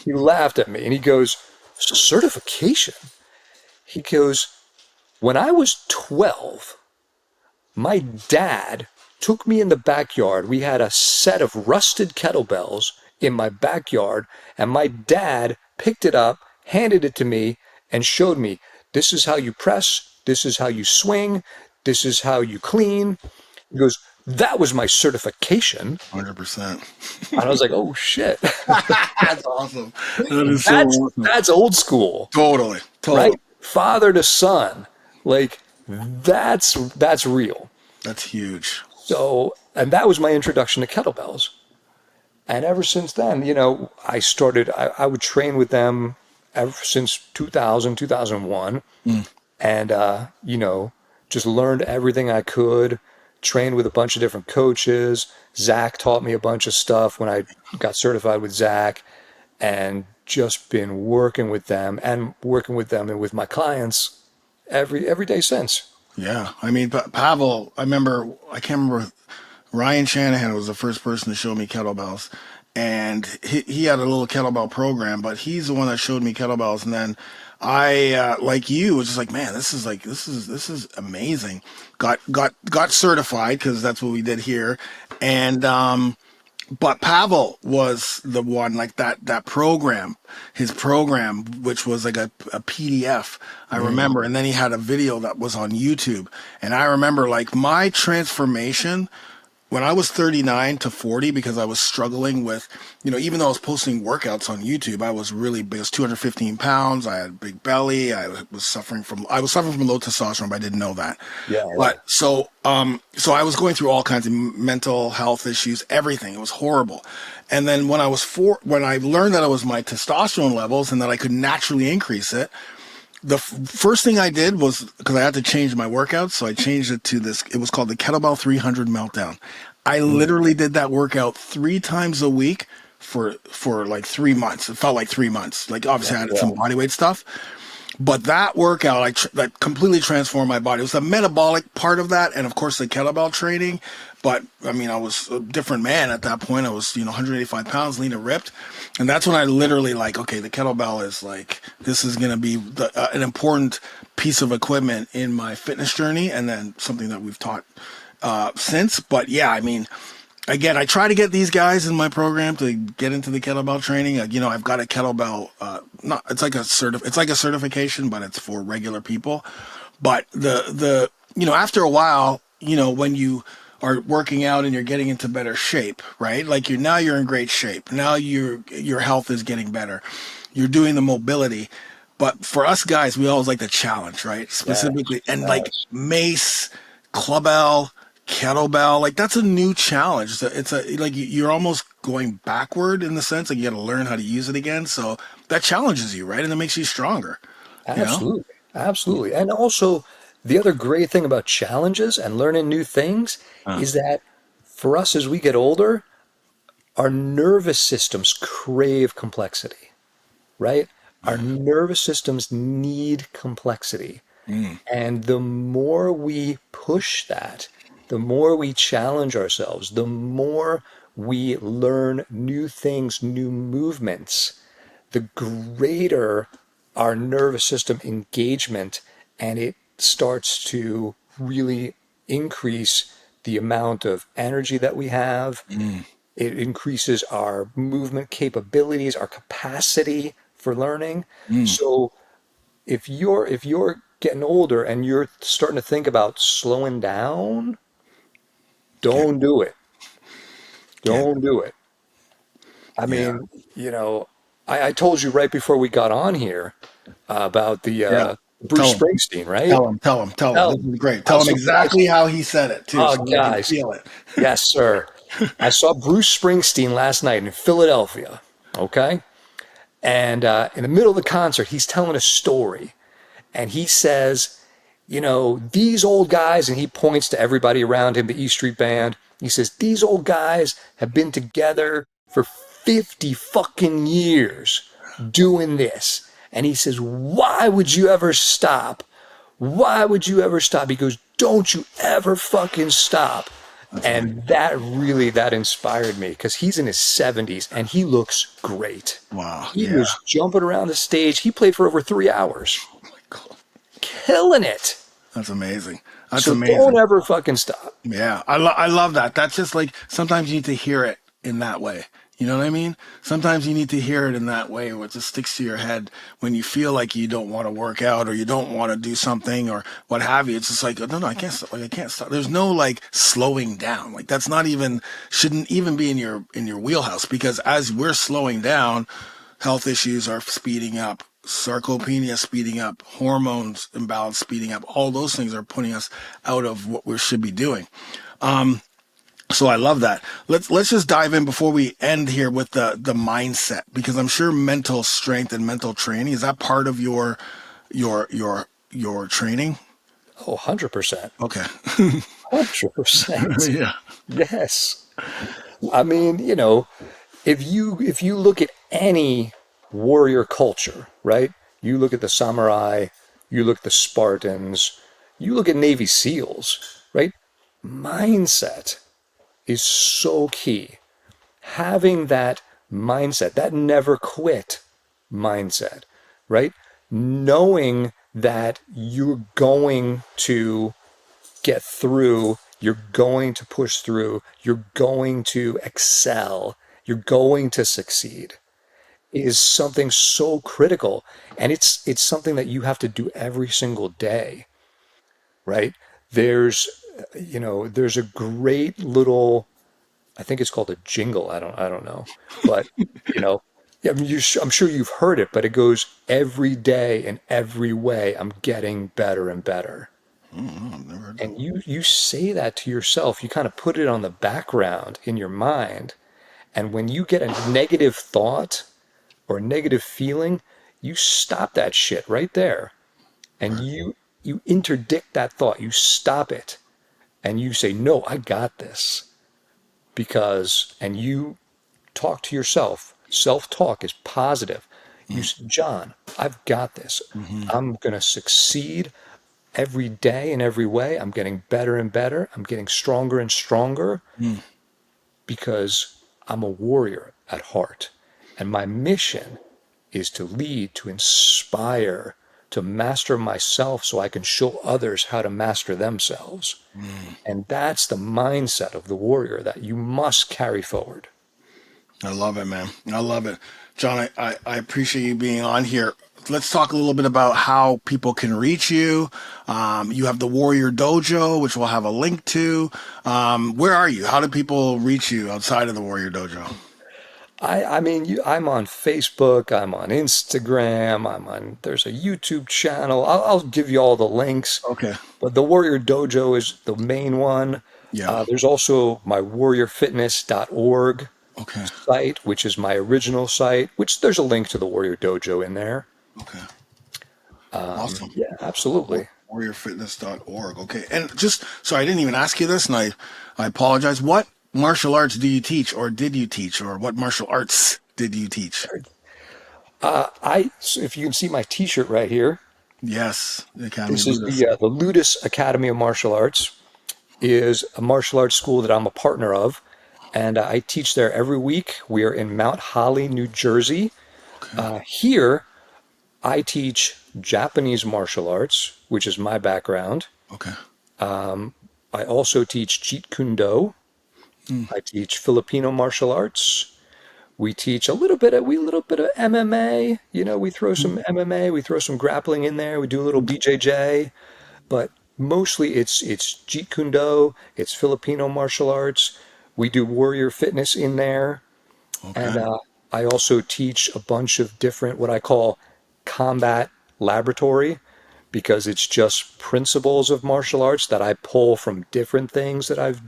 He laughed at me and he goes, certification? He goes, when I was 12, my dad took me in the backyard. We had a set of rusted kettlebells in my backyard, and my dad picked it up, handed it to me, and showed me, this is how you press, this is how you swing, this is how you clean. He goes, that was my certification. 100%. And I was like, oh shit. That's awesome. That is so awesome. That's old school. Totally. Right? Father to son. Like, that's real. That's huge. So, and that was my introduction to kettlebells. And ever since then, I would train with them ever since 2000, 2001. And, just learned everything I could, trained with a bunch of different coaches. Zach taught me a bunch of stuff when I got certified with Zach, and just been working with them and with my clients every day since. Yeah. I mean, Pavel, I can't remember, Ryan Shanahan was the first person to show me kettlebells. and he had a little kettlebell program, but he's the one that showed me kettlebells. And then I, like you, was just like, man, this is amazing. Got certified because that's what we did here. And, but Pavel was the one, like that program, his program, which was like a PDF, I remember. And then he had a video that was on YouTube. And I remember like my transformation when I was 39 to 40, because I was struggling with, even though I was posting workouts on YouTube, I was really big. I was 215 pounds. I had a big belly. I was suffering from low testosterone, but I didn't know that. Yeah, right. But so I was going through all kinds of mental health issues, everything. It was horrible. And then when I learned that it was my testosterone levels and that I could naturally increase it, the first thing I did was, because I had to change my workouts, so I changed it to this. It was called the Kettlebell 300 Meltdown. I literally did that workout 3 times a week for like 3 months. It felt like 3 months. Like obviously I had some bodyweight stuff, but that workout that completely transformed my body. It was the metabolic part of that, and of course the kettlebell training. But I mean, I was a different man at that point. I was 185 pounds, lean and ripped, and that's when I literally like, okay, the kettlebell is like, this is gonna be an important piece of equipment in my fitness journey, and then something that we've taught since. But yeah, I mean, again, I try to get these guys in my program to get into the kettlebell training. I've got a kettlebell. It's like a certification, but it's for regular people. But after a while, when you are working out and you're getting into better shape, right? Like you're in great shape. Now your health is getting better. You're doing the mobility. But for us guys, we always like the challenge, right? Specifically, and like mace, clubbell, kettlebell, like that's a new challenge. It's like you're almost going backward in the sense like you got to learn how to use it again. So that challenges you, right? And it makes you stronger. You know? Absolutely. Absolutely. And also, the other great thing about challenges and learning new things Uh, is that for us as we get older, our nervous systems crave complexity, right? Our nervous systems need complexity. mm, And the more we push that, the more we challenge ourselves, the more we learn new things, new movements, the greater our nervous system engagement, and it starts to really increase the amount of energy that we have. mm, It increases our movement capabilities, our capacity for learning. mm. So if you're getting older and you're starting to think about slowing down, Can't, don't do it. can't. Don't do it. I Yeah, mean, I told you right before we got on here about the yeah. Bruce Tell him, Springsteen, right? tell him. Oh, This is great. Tell oh, him so guys, exactly how he said it too, oh, so they can guys, feel it. yes, sir. I saw Bruce Springsteen last night in Philadelphia. Okay, and in the middle of the concert, he's telling a story, and he says, these old guys, and he points to everybody around him, the E Street Band. He says, these old guys have been together for 50 fucking years doing this. And he says, why would you ever stop? Why would you ever stop? He goes, don't you ever fucking stop. That's amazing. And that inspired me because he's in his 70s and he looks great. Wow. He Yeah. was jumping around the stage. He played for over 3 hours, Oh my God. killing it. That's amazing. That's So don't amazing. ever fucking stop. Yeah, I love that. That's just like sometimes you need to hear it in that way. You know what I mean? Sometimes you need to hear it in that way where it just sticks to your head when you feel like you don't want to work out or you don't want to do something or what have you. It's just like, no, I can't stop. Like, I can't stop. There's no like slowing down. Like that's not even, shouldn't even be in your wheelhouse because as we're slowing down, health issues are speeding up, sarcopenia speeding up, hormones imbalance speeding up. All those things are putting us out of what we should be doing. So I love that. Let's just dive in before we end here with the mindset because I'm sure mental strength and mental training is that part of your training? Oh, 100%. Okay. 100%. Yeah. Yes. I mean, if you look at any warrior culture, right? You look at the samurai, you look at the Spartans, you look at Navy SEALs, right? Mindset is so key. Having that mindset, that never quit mindset, right? Knowing that you're going to get through, you're going to push through, you're going to excel, you're going to succeed is something so critical. And it's something that you have to do every single day, right? There's, there's a great little, I think it's called a jingle. I don't know, but you know, yeah, I mean, I'm sure you've heard it, but it goes every day in every way. I'm getting better and better. I've never heard that. And you say that to yourself. You kind of put it on the background in your mind. And when you get a negative thought or a negative feeling, you stop that shit right there. And Right. you interdict that thought. You stop it. And you say, "No, I got this." Because and you talk to yourself. Self-talk is positive. John, I've got this. Mm-hmm. I'm going to succeed every day in every way. I'm getting better and better. I'm getting stronger and stronger Mm. because I'm a warrior at heart. And my mission is to lead, to inspire, to master myself so I can show others how to master themselves. Mm. And that's the mindset of the warrior that you must carry forward. I love it, man. I love it. John, I appreciate you being on here. Let's talk a little bit about how people can reach you. You have the Warrior Dojo, which we'll have a link to. Where are you? How do people reach you outside of the Warrior Dojo? I mean, I'm on Facebook, I'm on Instagram, there's a YouTube channel. I'll give you all the links, Okay. but the Warrior Dojo is the main one. Yeah. There's also my warriorfitness.org Okay. site, which is my original site, which there's a link to the Warrior Dojo in there. Okay. Awesome. Yeah, absolutely. Warriorfitness.org. Okay. And just so I didn't even ask you this, and I apologize. What martial arts do you teach, or did you teach, or what martial arts did you teach? So if you can see my T-shirt right here, Yes, the Academy this of is Buddhist. the Ludus Academy of Martial Arts. Is a martial arts school that I'm a partner of, and I teach there every week. We are in Mount Holly, New Jersey. Okay. Here, I teach Japanese martial arts, which is my background. Okay. I also teach Jeet Kune Do. Mm. I teach Filipino martial arts. We teach a little bit of MMA. We throw some MMA, we throw some grappling in there. We do a little BJJ, but mostly it's Jeet Kune Do, it's Filipino martial arts. We do warrior fitness in there, Okay. and I also teach a bunch of different what I call combat laboratory because it's just principles of martial arts that I pull from different things that I've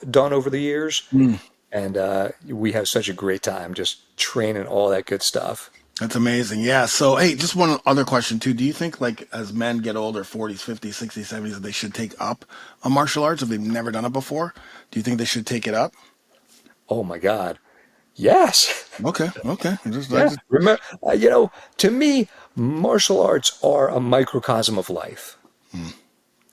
done over the years. Mm. And we have such a great time just training all that good stuff. That's amazing. Yeah. So, hey, just one other question too. Do you think like as men get older, 40s, 50s, 60s, 70s, that they should take up a martial arts if they've never done it before? Do you think they should take it up? Oh my God. Yes. Okay. Okay. Yeah. Remember, to me, martial arts are a microcosm of life,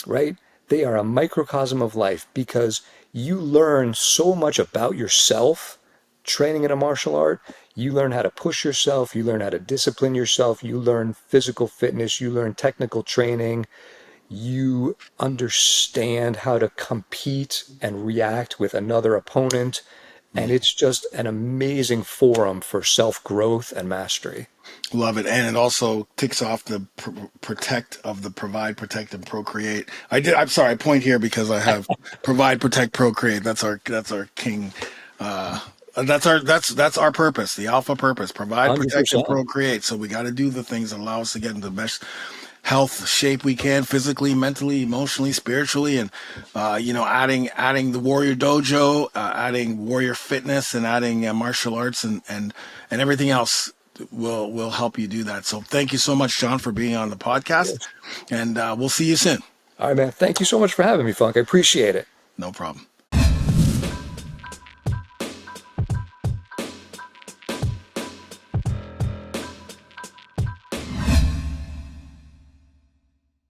right? They are a microcosm of life because you learn so much about yourself training in a martial art. You learn how to push yourself, you learn how to discipline yourself, you learn physical fitness, you learn technical training, you understand how to compete and react with another opponent. And it's just an amazing forum for self-growth and mastery. Love it, and it also ticks off the protect of the provide, protect, and procreate. I'm sorry. I point here because I have provide, protect, procreate. That's our king. That's our purpose. The alpha purpose: provide, protect, and 100%. procreate. So we got to do the things that allow us to get into the best health shape we can, physically, mentally, emotionally, spiritually, and adding the Warrior Dojo, adding Warrior Fitness, and adding martial arts and everything else will help you do that. So thank you so much, John, for being on the podcast, and we'll see you soon. All right, man. Thank you so much for having me, Funk. I appreciate it. No problem.